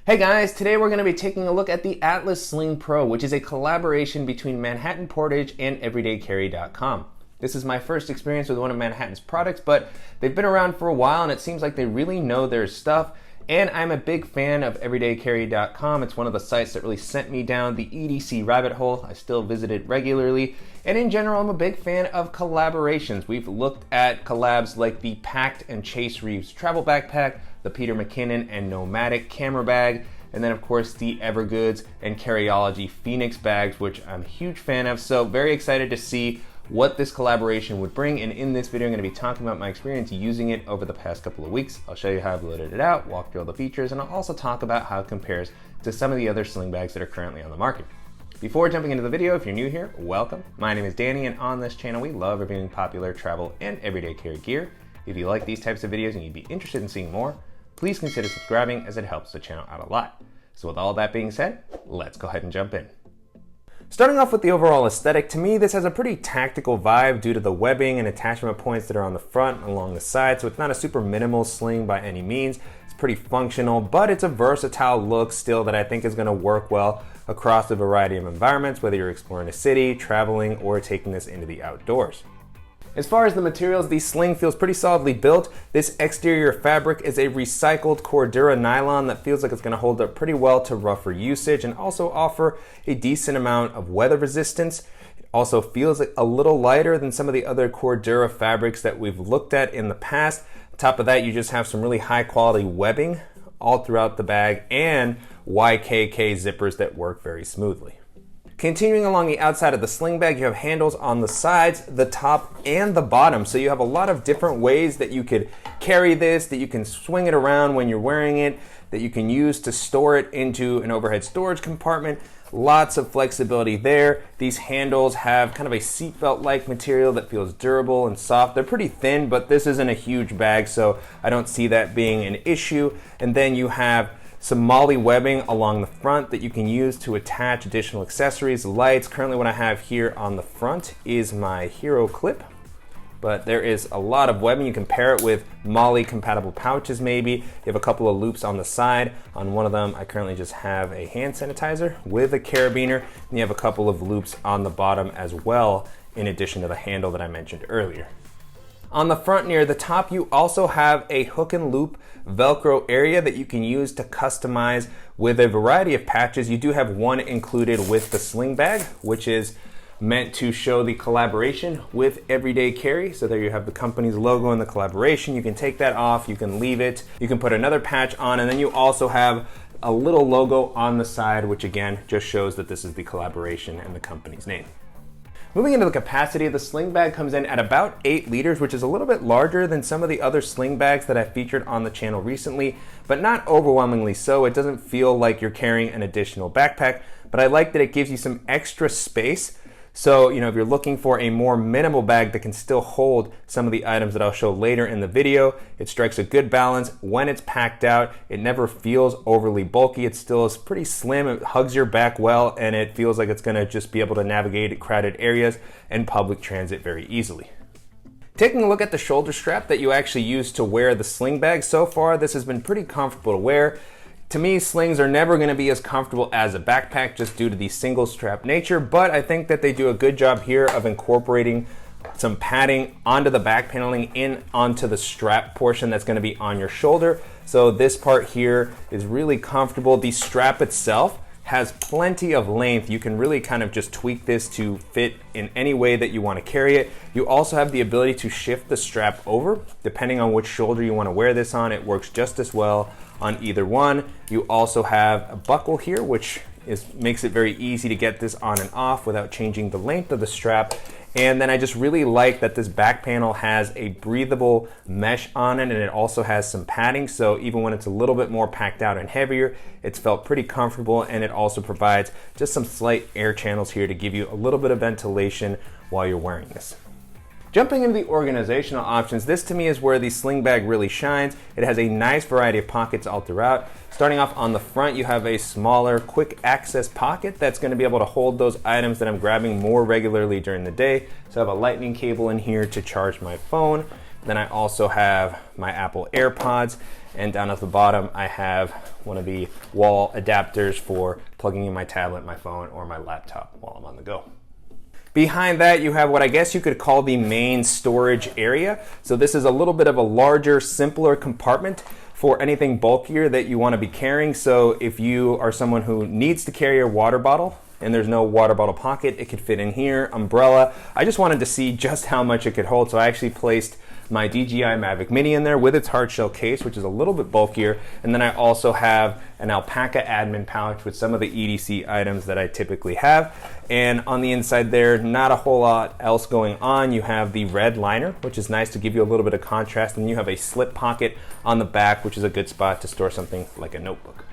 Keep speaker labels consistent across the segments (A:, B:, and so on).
A: Hey guys, today we're going to be taking a look at the Atlas Sling Pro, which is a collaboration between Manhattan Portage and EverydayCarry.com. This is my first experience with one of Manhattan's products, but they've been around for a while and it seems like they really know their stuff. And I'm a big fan of EverydayCarry.com. It's one of the sites that really sent me down the EDC rabbit hole. I still visit it regularly. And in general, I'm a big fan of collaborations. We've looked at collabs like the Packed and Chase Reeves travel backpack, the Peter McKinnon and Nomadic camera bag, and then of course the Evergoods and Carryology Phoenix bags, which I'm a huge fan of. So very excited to see what this collaboration would bring, and in this video I'm going to be talking about my experience using it over the past couple of weeks. I'll show you how I've loaded it out, walk through all the features, and I'll also talk about how it compares to some of the other sling bags that are currently on the market. Before jumping into the video, if you're new here, welcome. My name is Danny, and on this channel we love reviewing popular travel and everyday carry gear. If you like these types of videos and you'd be interested in seeing more, please consider subscribing as it helps the channel out a lot. So with all that being said, let's go ahead and jump in. Starting off with the overall aesthetic, to me this has a pretty tactical vibe due to the webbing and attachment points that are on the front and along the side, so it's not a super minimal sling by any means. It's pretty functional, but it's a versatile look still that I think is going to work well across a variety of environments, whether you're exploring a city, traveling, or taking this into the outdoors. As far as the materials, the sling feels pretty solidly built. This exterior fabric is a recycled Cordura nylon that feels like it's going to hold up pretty well to rougher usage and also offer a decent amount of weather resistance. It also feels a little lighter than some of the other Cordura fabrics that we've looked at in the past. On top of that, you just have some really high quality webbing all throughout the bag and YKK zippers that work very smoothly. Continuing along the outside of the sling bag, you have handles on the sides, the top, and the bottom. So you have a lot of different ways that you could carry this, that you can swing it around when you're wearing it, that you can use to store it into an overhead storage compartment. Lots of flexibility there. These handles have kind of a seatbelt-like material that feels durable and soft. They're pretty thin, but this isn't a huge bag, so I don't see that being an issue. And then you have some MOLLE webbing along the front that you can use to attach additional accessories, lights. Currently what I have here on the front is my hero clip, but there is a lot of webbing. You can pair it with MOLLE compatible pouches maybe. You have a couple of loops on the side. On one of them I currently just have a hand sanitizer with a carabiner, and you have a couple of loops on the bottom as well, in addition to the handle that I mentioned earlier. On the front near the top, you also have a hook and loop Velcro area that you can use to customize with a variety of patches. You do have one included with the sling bag, which is meant to show the collaboration with EverydayCarry. So there you have the company's logo and the collaboration. You can take that off, you can leave it, you can put another patch on, and then you also have a little logo on the side, which again just shows that this is the collaboration and the company's name. Moving into the capacity, the sling bag comes in at about 8 liters, which is a little bit larger than some of the other sling bags that I've featured on the channel recently, but not overwhelmingly so. It doesn't feel like you're carrying an additional backpack, but I like that it gives you some extra space. So, if you're looking for a more minimal bag that can still hold some of the items that I'll show later in the video, it strikes a good balance when it's packed out. It never feels overly bulky. It still is pretty slim. It hugs your back well, and it feels like it's going to just be able to navigate crowded areas and public transit very easily. Taking a look at the shoulder strap that you actually use to wear the sling bag, so far this has been pretty comfortable to wear. To me, slings are never going to be as comfortable as a backpack just due to the single strap nature, but I think that they do a good job here of incorporating some padding onto the back paneling in onto the strap portion that's going to be on your shoulder. So this part here is really comfortable. The strap itself has plenty of length. You can really kind of just tweak this to fit in any way that you want to carry it. You also have the ability to shift the strap over depending on which shoulder you want to wear this on. It works just as well on either one. You also have a buckle here, which makes it very easy to get this on and off without changing the length of the strap. And then I just really like that this back panel has a breathable mesh on it, and it also has some padding, so even when it's a little bit more packed out and heavier, it's felt pretty comfortable, and it also provides just some slight air channels here to give you a little bit of ventilation while you're wearing this. Jumping into the organizational options, this to me is where the sling bag really shines. It has a nice variety of pockets all throughout. Starting off on the front, you have a smaller quick access pocket that's going to be able to hold those items that I'm grabbing more regularly during the day. So I have a lightning cable in here to charge my phone. Then I also have my Apple AirPods, and down at the bottom I have one of the wall adapters for plugging in my tablet, my phone, or my laptop while I'm on the go. Behind that, you have what I guess you could call the main storage area. So this is a little bit of a larger, simpler compartment for anything bulkier that you want to be carrying. So if you are someone who needs to carry a water bottle and there's no water bottle pocket, it could fit in here. Umbrella. I just wanted to see just how much it could hold, so I actually placed my DJI Mavic Mini in there with its hard shell case, which is a little bit bulkier. And then I also have an alpaca admin pouch with some of the EDC items that I typically have. And on the inside there, not a whole lot else going on. You have the red liner, which is nice to give you a little bit of contrast. And you have a slip pocket on the back, which is a good spot to store something like a notebook.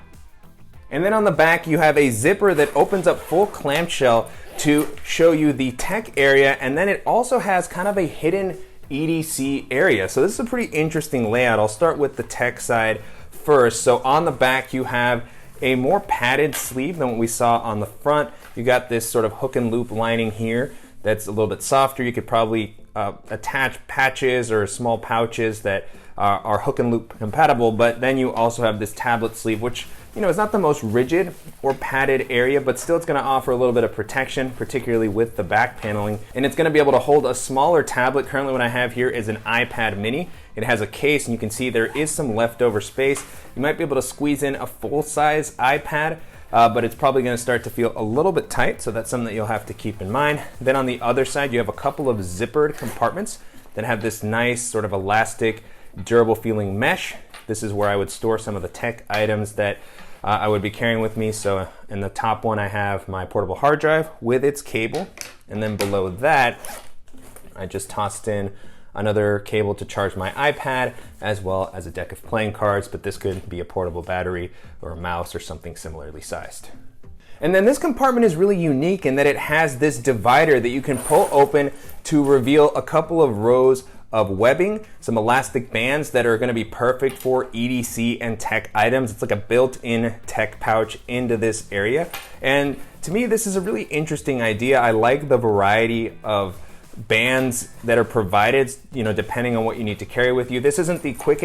A: And then on the back, you have a zipper that opens up full clamshell to show you the tech area. And then it also has kind of a hidden EDC area. So this is a pretty interesting layout. I'll start with the tech side first. So on the back, you have a more padded sleeve than what we saw on the front. You got this sort of hook and loop lining here that's a little bit softer. You could probably attach patches or small pouches that are hook and loop compatible, but then you also have this tablet sleeve, which, you know, is not the most rigid or padded area, but still it's going to offer a little bit of protection, particularly with the back paneling. And it's going to be able to hold a smaller tablet. Currently what I have here is an iPad mini. It has a case, and you can see there is some leftover space. You might be able to squeeze in a full-size iPad, but it's probably going to start to feel a little bit tight, so that's something that you'll have to keep in mind. Then on the other side, you have a couple of zippered compartments that have this nice sort of elastic, durable feeling mesh. This is where I would store some of the tech items that I would be carrying with me. So in the top one, I have my portable hard drive with its cable. And then below that, I just tossed in another cable to charge my iPad, as well as a deck of playing cards, but this could be a portable battery or a mouse or something similarly sized. And then this compartment is really unique in that it has this divider that you can pull open to reveal a couple of rows of webbing, some elastic bands that are going to be perfect for EDC and tech items. It's like a built-in tech pouch into this area. And to me, this is a really interesting idea. I like the variety of bands that are provided, you know, depending on what you need to carry with you. This isn't the quick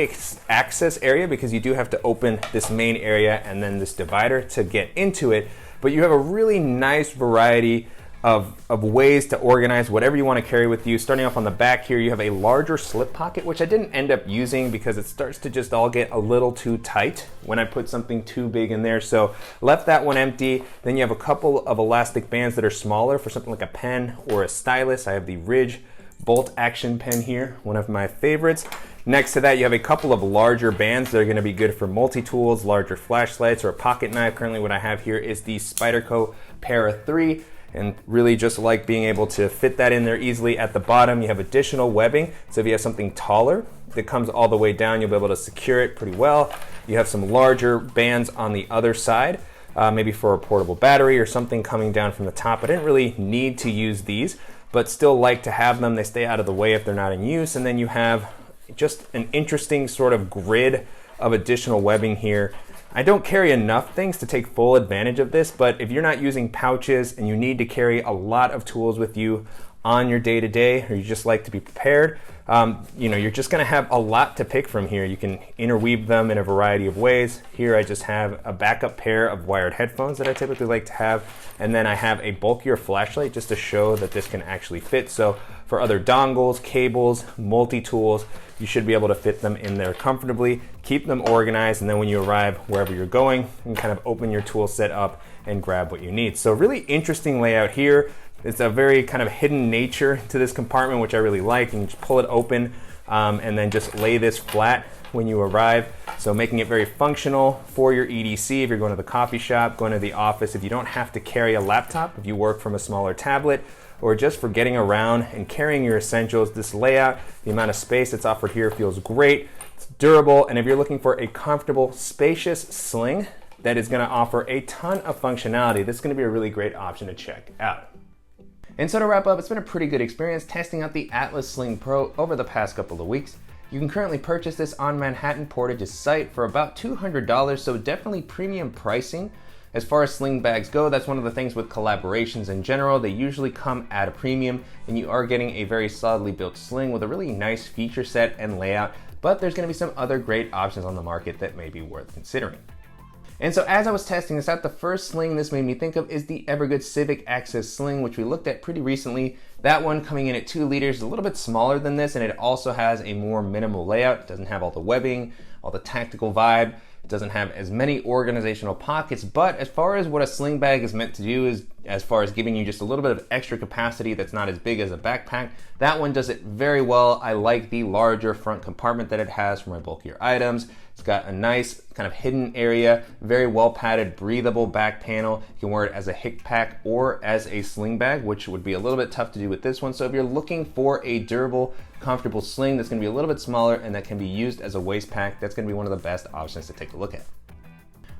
A: access area because you do have to open this main area and then this divider to get into it. But you have a really nice variety of ways to organize whatever you want to carry with you. Starting off on the back here, you have a larger slip pocket, which I didn't end up using because it starts to just all get a little too tight when I put something too big in there. So left that one empty. Then you have a couple of elastic bands that are smaller for something like a pen or a stylus. I have the Ridge bolt action pen here, one of my favorites. Next to that, you have a couple of larger bands that are going to be good for multi-tools, larger flashlights, or a pocket knife. Currently what I have here is the Spyderco Para 3. And really just like being able to fit that in there easily. At the bottom, you have additional webbing. So if you have something taller that comes all the way down, you'll be able to secure it pretty well. You have some larger bands on the other side, maybe for a portable battery or something coming down from the top. I didn't really need to use these, but still like to have them. They stay out of the way if they're not in use. And then you have just an interesting sort of grid of additional webbing here. I don't carry enough things to take full advantage of this, but if you're not using pouches and you need to carry a lot of tools with you on your day-to-day, or you just like to be prepared, you know, you're just going to have a lot to pick from here. You can interweave them in a variety of ways. Here I just have a backup pair of wired headphones that I typically like to have, and then I have a bulkier flashlight just to show that this can actually fit. So for other dongles, cables, multi-tools, you should be able to fit them in there comfortably, keep them organized, and then when you arrive wherever you're going, you can kind of open your tool set up and grab what you need. So really interesting layout here. It's a very kind of hidden nature to this compartment, which I really like. You can just pull it open and then just lay this flat when you arrive. So making it very functional for your EDC if you're going to the coffee shop, going to the office, if you don't have to carry a laptop, if you work from a smaller tablet, or just for getting around and carrying your essentials. This layout, the amount of space that's offered here feels great. It's durable, and if you're looking for a comfortable, spacious sling that is going to offer a ton of functionality, this is going to be a really great option to check out. And so to wrap up, it's been a pretty good experience testing out the Atlas Sling Pro over the past couple of weeks. You can currently purchase this on Manhattan Portage's site for about $200, so definitely premium pricing as far as sling bags go, that's one of the things with collaborations in general. They usually come at a premium, and you are getting a very solidly built sling with a really nice feature set and layout, but there's going to be some other great options on the market that may be worth considering. And so as I was testing this out, the first sling this made me think of is the Evergood Civic Access Sling, which we looked at pretty recently. That one coming in at 2 liters is a little bit smaller than this, and it also has a more minimal layout. It doesn't have all the webbing, all the tactical vibe. It doesn't have as many organizational pockets, but as far as what a sling bag is meant to do, is as far as giving you just a little bit of extra capacity that's not as big as a backpack, that one does it very well. I like the larger front compartment that it has for my bulkier items. It's got a nice kind of hidden area, very well padded, breathable back panel. You can wear it as a hick pack or as a sling bag, which would be a little bit tough to do with this one. So if you're looking for a durable, comfortable sling that's gonna be a little bit smaller and that can be used as a waist pack, that's gonna be one of the best options to take a look at.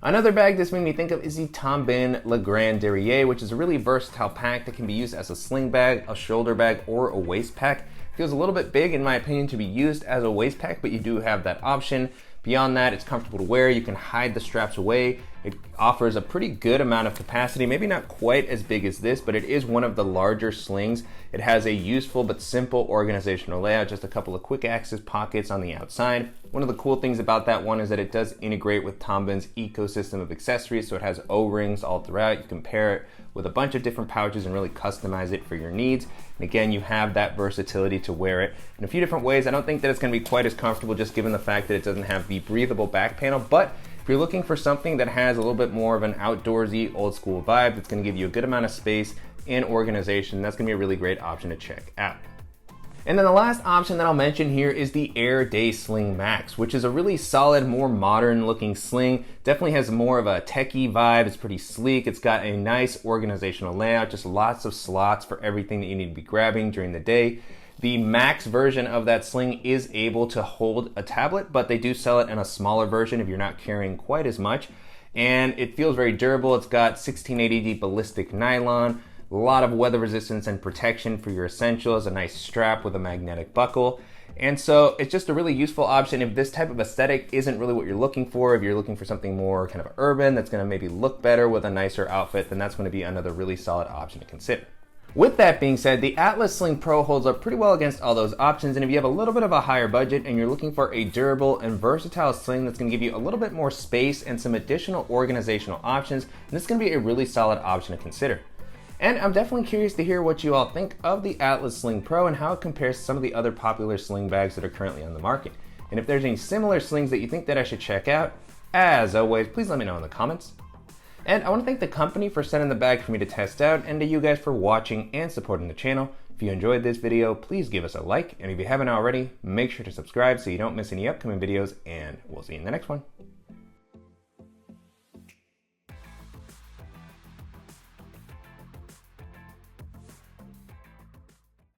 A: Another bag this made me think of is the Tombin Le Grand Derriere, which is a really versatile pack that can be used as a sling bag, a shoulder bag, or a waist pack. It feels a little bit big in my opinion to be used as a waist pack, but you do have that option. Beyond that, it's comfortable to wear. You can hide the straps away. It offers a pretty good amount of capacity, maybe not quite as big as this, but it is one of the larger slings. It has a useful but simple organizational layout, just a couple of quick access pockets on the outside. One of the cool things about that one is that it does integrate with Tombin's ecosystem of accessories, so it has O-rings all throughout. You can pair it with a bunch of different pouches and really customize it for your needs. And again, you have that versatility to wear it in a few different ways. I don't think that it's going to be quite as comfortable just given the fact that it doesn't have the breathable back panel, but if you're looking for something that has a little bit more of an outdoorsy, old school vibe that's going to give you a good amount of space and organization, that's going to be a really great option to check out. And then the last option that I'll mention here is the EverydayCarry Sling Max, which is a really solid, more modern looking sling. Definitely has more of a techie vibe. It's pretty sleek. It's got a nice organizational layout, just lots of slots for everything that you need to be grabbing during the day. The Max version of that sling is able to hold a tablet, but they do sell it in a smaller version if you're not carrying quite as much. And it feels very durable. It's got 1680 ballistic nylon, a lot of weather resistance and protection for your essentials, a nice strap with a magnetic buckle. And so it's just a really useful option if this type of aesthetic isn't really what you're looking for. If you're looking for something more kind of urban that's gonna maybe look better with a nicer outfit, then that's gonna be another really solid option to consider. With that being said, the Atlas Sling Pro holds up pretty well against all those options, and if you have a little bit of a higher budget and you're looking for a durable and versatile sling that's going to give you a little bit more space and some additional organizational options, this is going to be a really solid option to consider. And I'm definitely curious to hear what you all think of the Atlas Sling Pro and how it compares to some of the other popular sling bags that are currently on the market. And if there's any similar slings that you think that I should check out, as always, please let me know in the comments. And I want to thank the company for sending the bag for me to test out, and to you guys for watching and supporting the channel. If you enjoyed this video, please give us a like, and if you haven't already, make sure to subscribe so you don't miss any upcoming videos, and we'll see you in the next one.